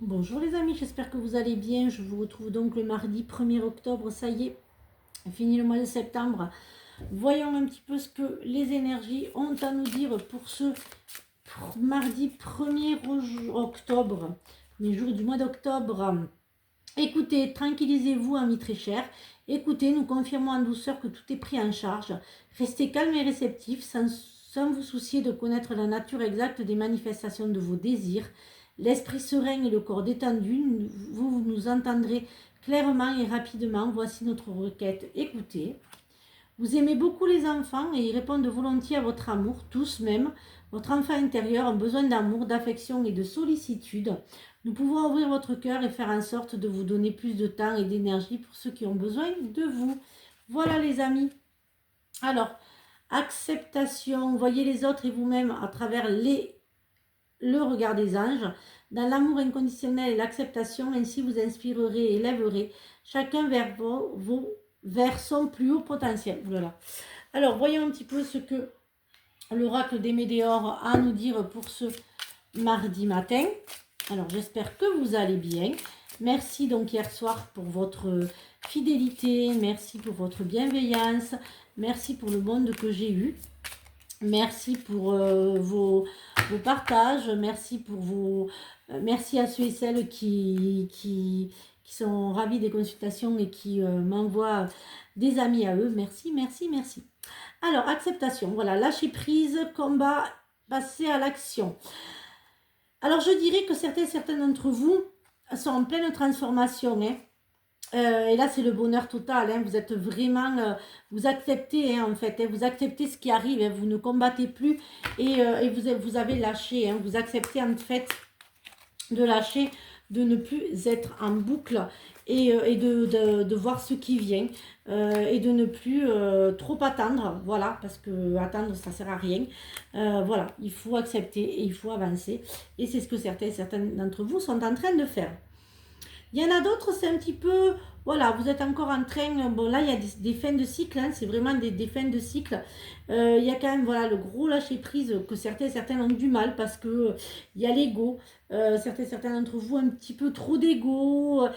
Bonjour les amis, j'espère que vous allez bien. Je vous retrouve donc le mardi 1er octobre. Ça y est, fini le mois de septembre. Voyons un petit peu ce que les énergies ont à nous dire pour ce mardi 1er octobre, les jours du mois d'octobre. Écoutez, tranquillisez-vous, amis très chers. Écoutez, nous confirmons en douceur que tout est pris en charge. Restez calme et réceptif sans vous soucier de connaître la nature exacte des manifestations de vos désirs. L'esprit serein et le corps détendu, vous nous entendrez clairement et rapidement. Voici notre requête. Écoutez. Vous aimez beaucoup les enfants et ils répondent volontiers à votre amour, tous même. Votre enfant intérieur a besoin d'amour, d'affection et de sollicitude. Nous pouvons ouvrir votre cœur et faire en sorte de vous donner plus de temps et d'énergie pour ceux qui ont besoin de vous. Voilà les amis. Alors, acceptation, voyez les autres et vous-même à travers le regard des anges. Dans l'amour inconditionnel et l'acceptation, ainsi vous inspirerez et élèverez chacun vers son plus haut potentiel. Voilà. Alors, voyons un petit peu ce que l'oracle des Médéors a à nous dire pour ce mardi matin. Alors, j'espère que vous allez bien. Merci donc hier soir pour votre fidélité. Merci pour votre bienveillance. Merci pour le monde que j'ai eu. Merci pour vos partages. Merci pour vos... merci à ceux et celles qui sont ravis des consultations et qui m'envoient des amis à eux. Merci, merci, merci. Alors, acceptation. Voilà, lâcher prise, combat, passer à l'action. Alors, je dirais que certains d'entre vous sont en pleine transformation, hein. Et là, c'est le bonheur total, hein. Vous êtes vraiment, vous acceptez, hein, en fait, hein, vous acceptez ce qui arrive, hein. Vous ne combattez plus et vous avez lâché, hein. Vous acceptez en fait de lâcher, de ne plus être en boucle et de voir ce qui vient et de ne plus trop attendre, voilà, parce que attendre ça sert à rien. Voilà, il faut accepter et il faut avancer et c'est ce que certains d'entre vous sont en train de faire. Il y en a d'autres, c'est un petit peu, voilà, vous êtes encore en train, bon là il y a des fins de cycle, hein, c'est vraiment des fins de cycle. Il y a quand même, voilà, le gros lâcher prise que certains ont du mal parce que il y a l'ego, certains d'entre vous un petit peu trop d'ego.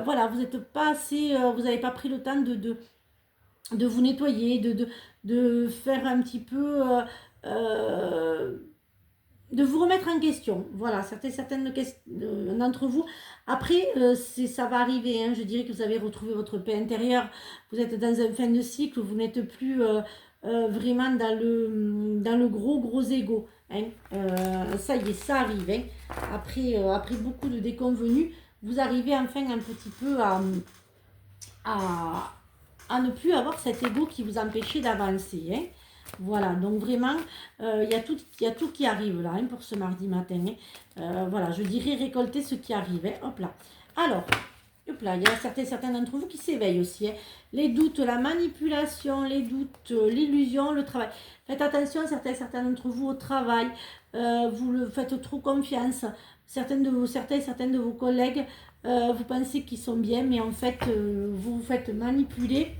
Voilà, vous n'êtes pas assez, vous n'avez pas pris le temps de vous nettoyer, de faire un petit peu... de vous remettre en question. Voilà, certaines d'entre vous. Après, ça va arriver, hein, je dirais que vous avez retrouvé votre paix intérieure, vous êtes dans un fin de cycle, vous n'êtes plus vraiment dans le gros ego. Hein. Ça y est, ça arrive. Hein. Après beaucoup de déconvenus, vous arrivez enfin un petit peu à, ne plus avoir cet ego qui vous empêchait d'avancer. Hein. Voilà, donc vraiment, il y a tout qui arrive là, hein, pour ce mardi matin. Hein. Voilà, je dirais récolter ce qui arrive. Hein. Hop là. Alors, hop là, il y a certains d'entre vous qui s'éveillent aussi. Hein. Les doutes, la manipulation, les doutes, l'illusion, le travail. Faites attention, certains d'entre vous au travail. Vous le faites trop confiance. Certaines de vos collègues, vous pensez qu'ils sont bien, mais en fait, vous vous faites manipuler.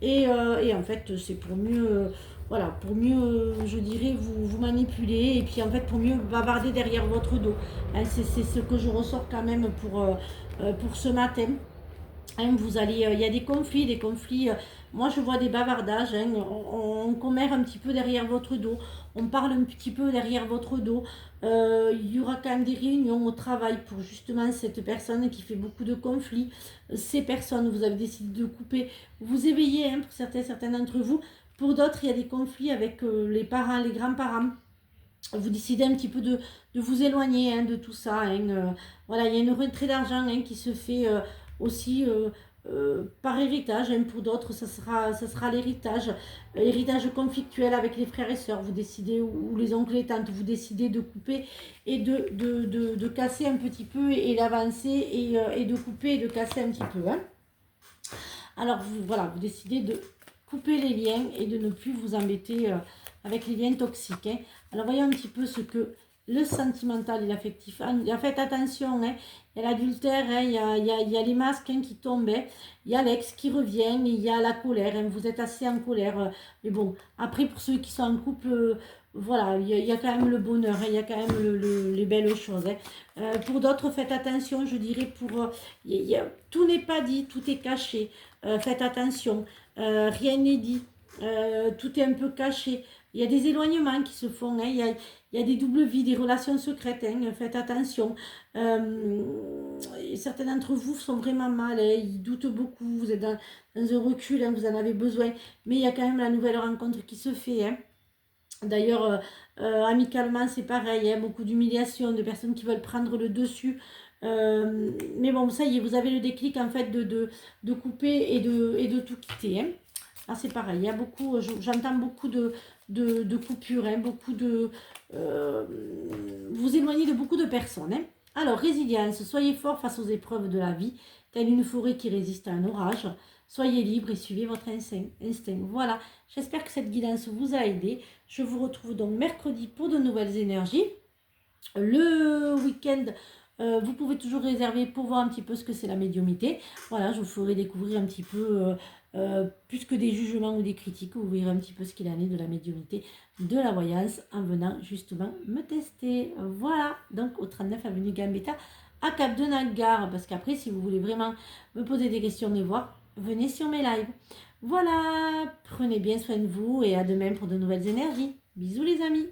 Et en fait, c'est pour mieux, voilà, pour mieux, je dirais, vous manipuler. Et puis en fait, pour mieux bavarder derrière votre dos. Hein, c'est ce que je ressors quand même pour ce matin. Hein, vous allez, il y a des conflits. Moi, je vois des bavardages. Hein, on commère un petit peu derrière votre dos. On parle un petit peu derrière votre dos. Il y aura quand même des réunions au travail pour justement cette personne qui fait beaucoup de conflits. Ces personnes, vous avez décidé de couper. Vous éveillez, hein, pour certains d'entre vous. Pour d'autres, il y a des conflits avec les parents, les grands-parents. Vous décidez un petit peu de vous éloigner, hein, de tout ça. Hein. Voilà, il y a une rentrée d'argent, hein, qui se fait aussi par héritage. Hein. Pour d'autres, ça sera l'héritage. Héritage conflictuel avec les frères et sœurs. Vous décidez, ou les oncles et tantes, vous décidez de couper et de casser un petit peu et d'avancer et de couper et de casser un petit peu. Hein. Alors voilà, vous décidez de couper les liens et de ne plus vous embêter avec les liens toxiques. Hein. Alors voyons un petit peu ce que le sentimental et l'affectif. Faites attention, hein. Il y a l'adultère, hein. Il y a les masques, hein, qui tombent, hein. Il y a l'ex qui revient, il y a la colère, hein. Vous êtes assez en colère. Mais bon, après, pour ceux qui sont en couple, voilà, il y a quand même le bonheur, hein. Il y a quand même les belles choses, hein. Pour d'autres, faites attention, je dirais, tout n'est pas dit, tout est caché. Faites attention, rien n'est dit, tout est un peu caché. Il y a des éloignements qui se font, hein. Il y a des doubles vies, des relations secrètes, hein. Faites attention. Certains d'entre vous sont vraiment mal, hein. Ils doutent beaucoup, vous êtes dans un recul, hein. Vous en avez besoin. Mais il y a quand même la nouvelle rencontre qui se fait, hein. D'ailleurs, amicalement, c'est pareil, hein. Beaucoup d'humiliation, de personnes qui veulent prendre le dessus. Mais bon, ça y est, vous avez le déclic en fait de couper et de tout quitter, hein. Là, c'est pareil, il y a beaucoup, j'entends beaucoup de coupures, hein, beaucoup de... vous éloignez de beaucoup de personnes, hein. Alors, résilience, soyez fort face aux épreuves de la vie, telle une forêt qui résiste à un orage. Soyez libre et suivez votre instinct. Voilà, j'espère que cette guidance vous a aidé. Je vous retrouve donc mercredi pour de nouvelles énergies. Le week-end, vous pouvez toujours réserver pour voir un petit peu ce que c'est la médiumnité. Voilà, je vous ferai découvrir un petit peu, plus que des jugements ou des critiques, vous verrez un petit peu ce qu'il en est de la médiumnité, de la voyance, en venant justement me tester. Voilà, donc au 39 avenue Gambetta, à Cap de Nagar, parce qu'après, si vous voulez vraiment me poser des questions, me voir, venez sur mes lives. Voilà, prenez bien soin de vous et à demain pour de nouvelles énergies. Bisous les amis.